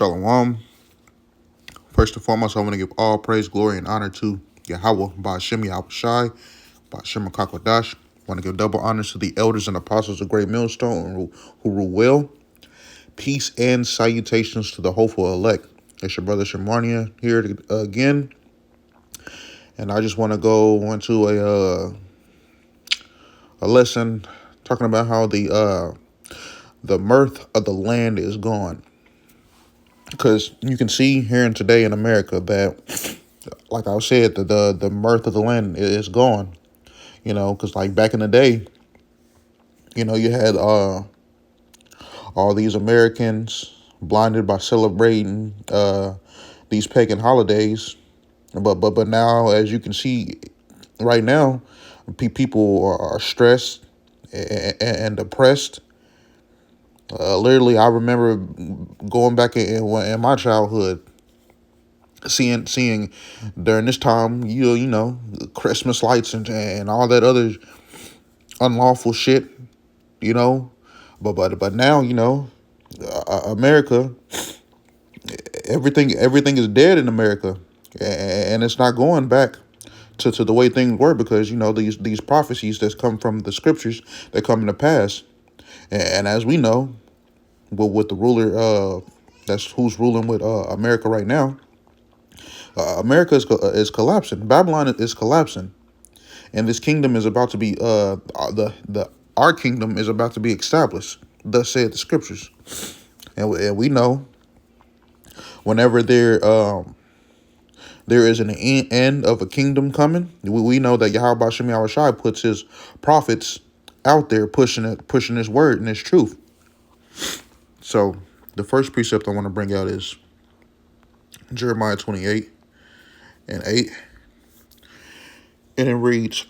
Shalom. First and foremost, I want to give all praise, glory, and honor to Yahweh, Ba'ashem Yahushai, Ba'ashem Akakwadash. I want to give double honors to the elders and apostles of Great Millstone who rule well. Peace and salutations to the hopeful elect. It's your brother Shamarnia here again. And I just want to go into a lesson talking about how the mirth of the land is gone. Because you can see here and today in America that, like I said, the mirth of the land is gone. Because like back in the day, you had all these Americans blinded by celebrating these pagan holidays. But now, as you can see right now, people are stressed and depressed. Literally, I remember going back in my childhood, seeing during this time, Christmas lights and all that other unlawful shit, but now, America, everything is dead in America, and it's not going back to the way things were, because these prophecies that come from the scriptures that come to pass, and as we know, with the ruler that's who's ruling with America right now, America is collapsing. Babylon is collapsing, and this kingdom is about to be our kingdom is about to be established. Thus said the scriptures, and we know whenever there is an end of a kingdom coming, we know that Yahweh Shem Yahushai puts his prophets out there pushing his word and his truth. So the first precept I want to bring out is Jeremiah 28:8. And it reads,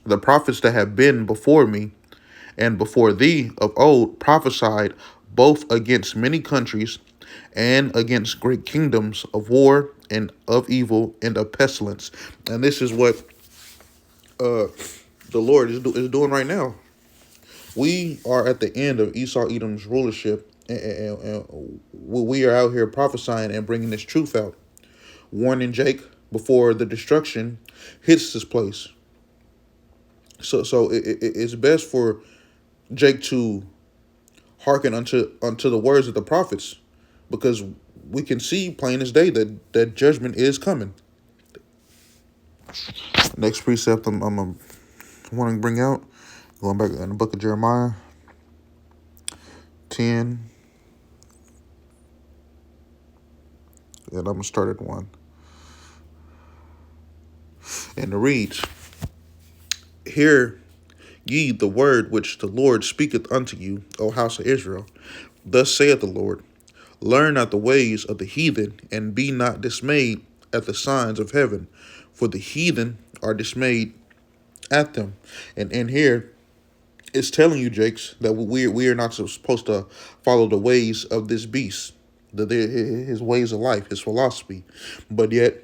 the prophets that have been before me and before thee of old prophesied both against many countries and against great kingdoms of war and of evil and of pestilence. And this is what the Lord is doing right now. We are at the end of Esau Edom's rulership, and we are out here prophesying and bringing this truth out, warning Jake before the destruction hits this place. So it's best for Jake to hearken unto the words of the prophets, because we can see plain as day that judgment is coming. Next precept I'm want to bring out, going back in the book of Jeremiah 10, and I'm going to start at 1. And it reads, hear ye the word which the Lord speaketh unto you, O house of Israel. Thus saith the Lord, learn not the ways of the heathen, and be not dismayed at the signs of heaven, for the heathen are dismayed at them. And here it's telling you, Jakes, that we are not supposed to follow the ways of this beast, his ways of life, his philosophy. But yet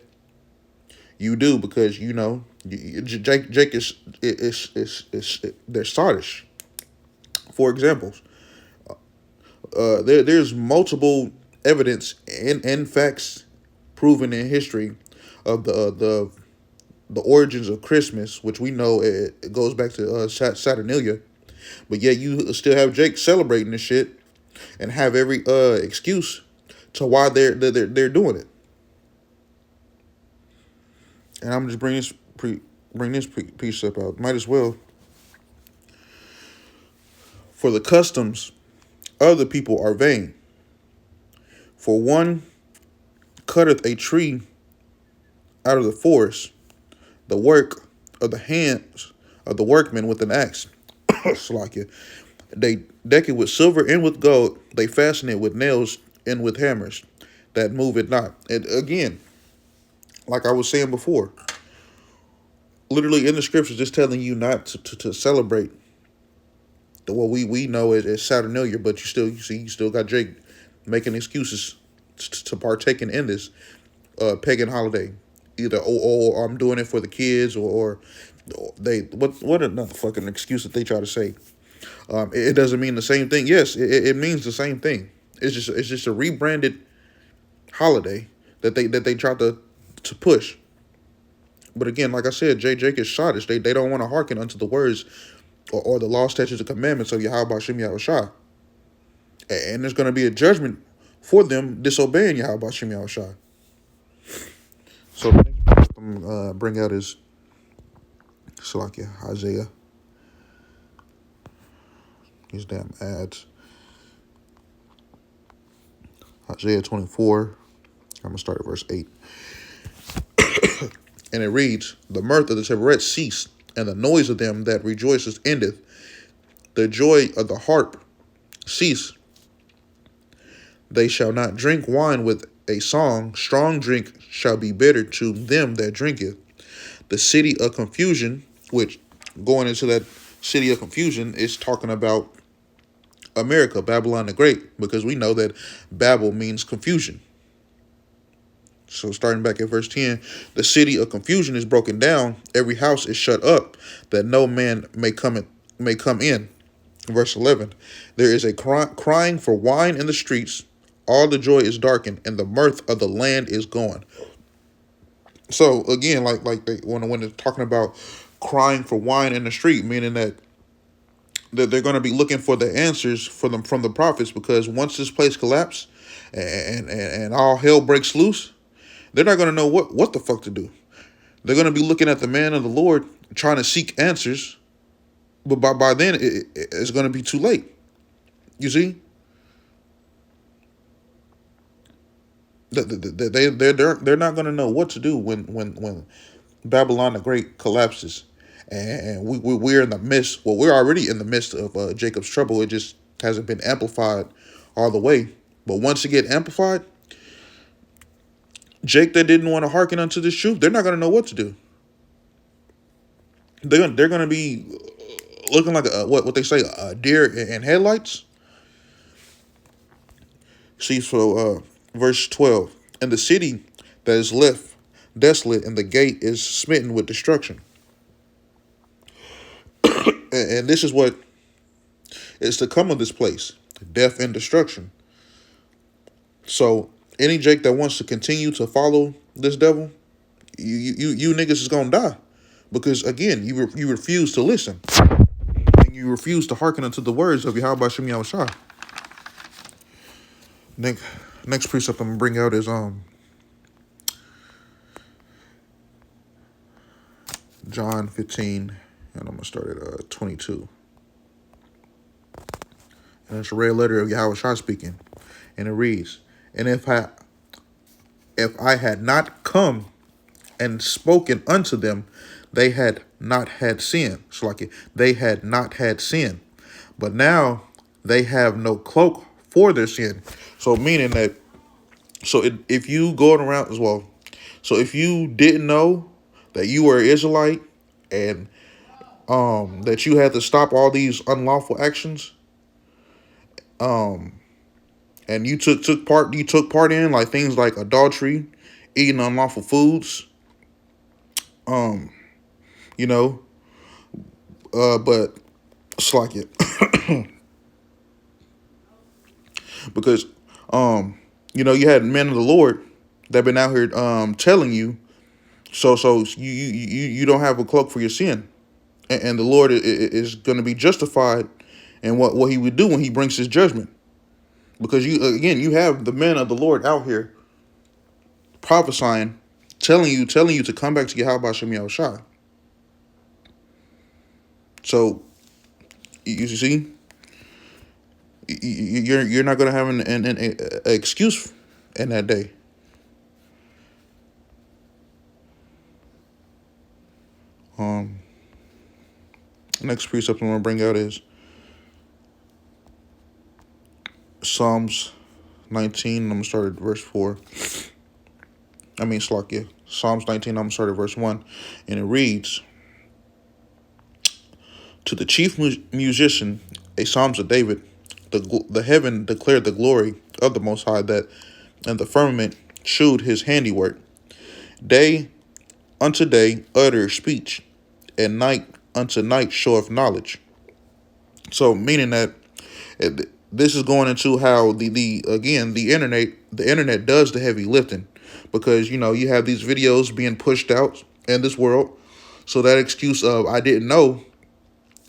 you do, because Jake is they're sottish. For example, there's multiple evidence and facts proven in history of the origins of Christmas, which we know it goes back to Saturnalia. But yet you still have Jake celebrating this shit and have every excuse to why they're doing it. And I'm just bring this piece up out. Might as well. For the customs of the people are vain. For one cutteth a tree out of the forest, the work of the hands of the workmen with an axe. Slakia. They deck it with silver and with gold. They fasten it with nails and with hammers that move it not. And again, like I was saying before, literally in the scriptures, just telling you not to celebrate what we know is Saturnalia, but you still got Jake making excuses to partaking in this pagan holiday. Either I'm doing it for the kids, or they what another fucking excuse that they try to say. It doesn't mean the same thing. Yes, it means the same thing. It's just a rebranded holiday that they tried to push. But again, like I said, Jake is Shadish. They don't want to hearken unto the words or the law, statutes, and commandments of Yahweh Shem Yahushua. And there's going to be a judgment for them disobeying Yahweh Shem Yahushua. So the next I'm bring out is Salakia, Isaiah. These damn ads. Isaiah 24. I'm going to start at verse 8. And it reads, the mirth of the Teveret ceased, and the noise of them that rejoices endeth. The joy of the harp cease. They shall not drink wine with a song. Strong drink shall be bitter to them that drinketh. The city of confusion, which going into that city of confusion is talking about America, Babylon the Great, because we know that Babel means confusion. So starting back at verse 10, the city of confusion is broken down. Every house is shut up, that no man may come in. Verse 11, there is a crying for wine in the streets. All the joy is darkened, and the mirth of the land is gone. So again, like when they're talking about crying for wine in the street, meaning that they're going to be looking for the answers for them from the prophets, because once this place collapses and all hell breaks loose, they're not going to know what the fuck to do. They're going to be looking at the man of the Lord trying to seek answers, but by then it's going to be too late. You see, they're not going to know what to do when Babylon the Great collapses, and we're in the midst. Well, we're already in the midst of Jacob's trouble. It just hasn't been amplified all the way. But once it get amplified, Jake that didn't want to hearken unto this truth, they're not going to know what to do. They're going to be looking like what they say, a deer in headlights. See, so verse 12, and the city that is left desolate, and the gate is smitten with destruction. And this is what is to come of this place, death and destruction. So any Jake that wants to continue to follow this devil, you niggas is gonna die, because again, you refuse to listen, and you refuse to hearken unto the words of Yahweh Shem Yahushua. Next precept I'm gonna bring out is John 15, and I'm gonna start at 22. And it's a red letter of Yahushua speaking, and it reads, and if I had not come and spoken unto them, they had not had sin. So like they had not had sin. But now they have no cloak for their sin. So meaning that, if you going around as well, so if you didn't know that you were an Israelite, and that you had to stop all these unlawful actions, and you took part in like things like adultery, eating unlawful foods, you know, but it's like it because you had men of the Lord that been out here telling you, so you don't have a cloak for your sin, and the Lord is going to be justified in what he would do when he brings his judgment, because you have the men of the Lord out here prophesying, telling you to come back to Yahweh Shem Yahushua. So you see, you're not going to have an excuse in that day. Next precept I'm going to bring out is Psalms 19. I'm going to start at verse 4. Psalms 19, I'm going to start at verse 1. And it reads, to the chief musician, a Psalms of David, the heaven declared the glory of the Most High, that and the firmament shewed his handiwork. Day unto day utter speech, and night unto night showeth knowledge. So meaning that this is going into how the internet does the heavy lifting, because you have these videos being pushed out in this world, so that excuse of "I didn't know"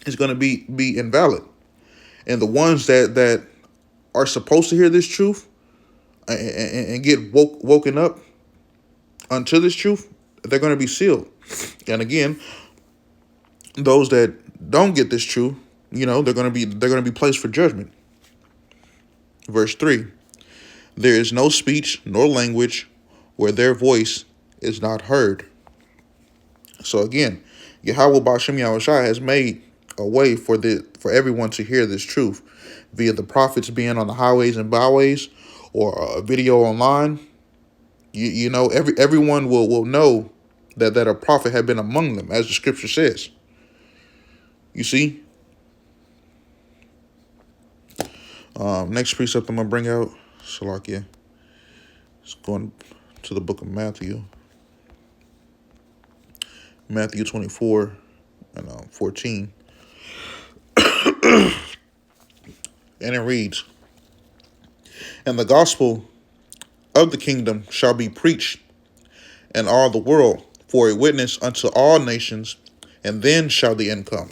is going to be invalid, and the ones that are supposed to hear this truth and get woken up unto this truth, they're going to be sealed. And again, those that don't get this truth, they're going to be placed for judgment. Verse 3: there is no speech nor language where their voice is not heard. So again, Yahweh Ba'Shem Yahushua has made a way for everyone to hear this truth via the prophets being on the highways and byways, or a video online. Everyone will know that a prophet had been among them, as the scripture says. You see? Next precept I'm going to bring out, Salakia, it's going to the book of Matthew. Matthew 24 and 14. And it reads, "And the gospel of the kingdom shall be preached in all the world for a witness unto all nations, and then shall the end come."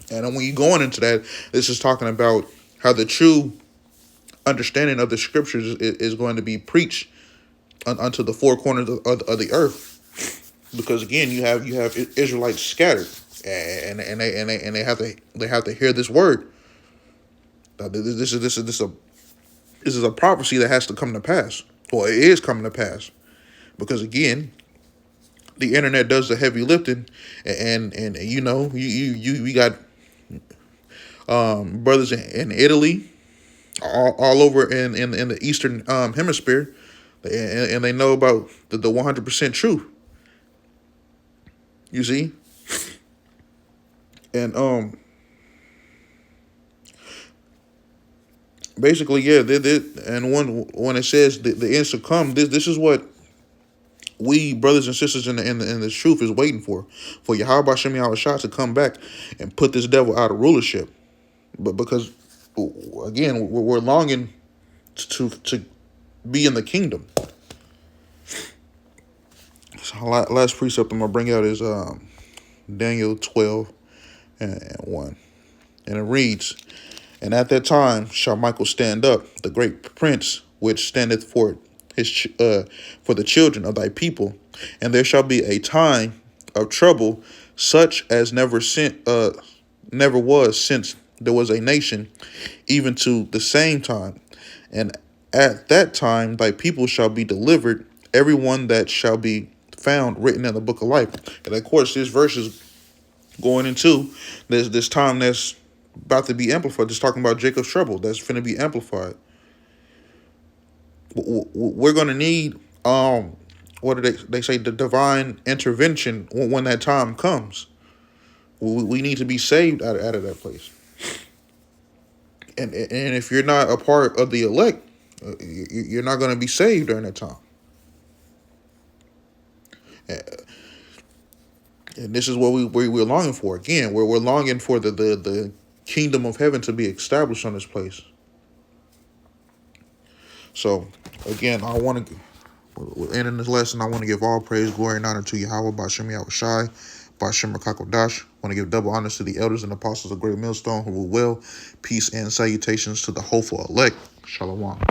And when you're going into that, this is talking about how the true understanding of the scriptures is going to be preached unto the four corners of the earth. Because again, you have Israelites scattered, and they have to hear this word. This is a prophecy that has to come to pass, or it is coming to pass, because again, the internet does the heavy lifting, and we got brothers in Italy, all over in the Eastern Hemisphere, and they know about the 100% truth. You see, and basically, yeah, and when it says the end shall come, this is what we brothers and sisters in the truth is waiting for Yahweh Ba'Shem Yahushua to come back and put this devil out of rulership. But because again, we're longing to be in the kingdom. So last precept I'm gonna bring out is Daniel 12 and 1, and it reads, "And at that time shall Michael stand up, the great prince, which standeth for the children of thy people, and there shall be a time of trouble, such as never was since there was a nation, even to the same time. And at that time thy people shall be delivered, every one that shall be found written in the book of life." And of course, this verse is going into this time that's about to be amplified. Just talking about Jacob's trouble that's going to be amplified. We're going to need what do they say, the divine intervention when that time comes. We need to be saved out of that place. And if you're not a part of the elect, you're not going to be saved during that time. And this is what we're longing for. Again, we're longing for the kingdom of heaven to be established on this place. So, again, I want to, ending this lesson, I want to give all praise, glory, and honor to Yahweh Ba'Shem Yahushai, Ba'Shem Rakakodash. I want to give double honors to the elders and apostles of Great Millstone who rule well. Peace and salutations to the hopeful elect. Shalom.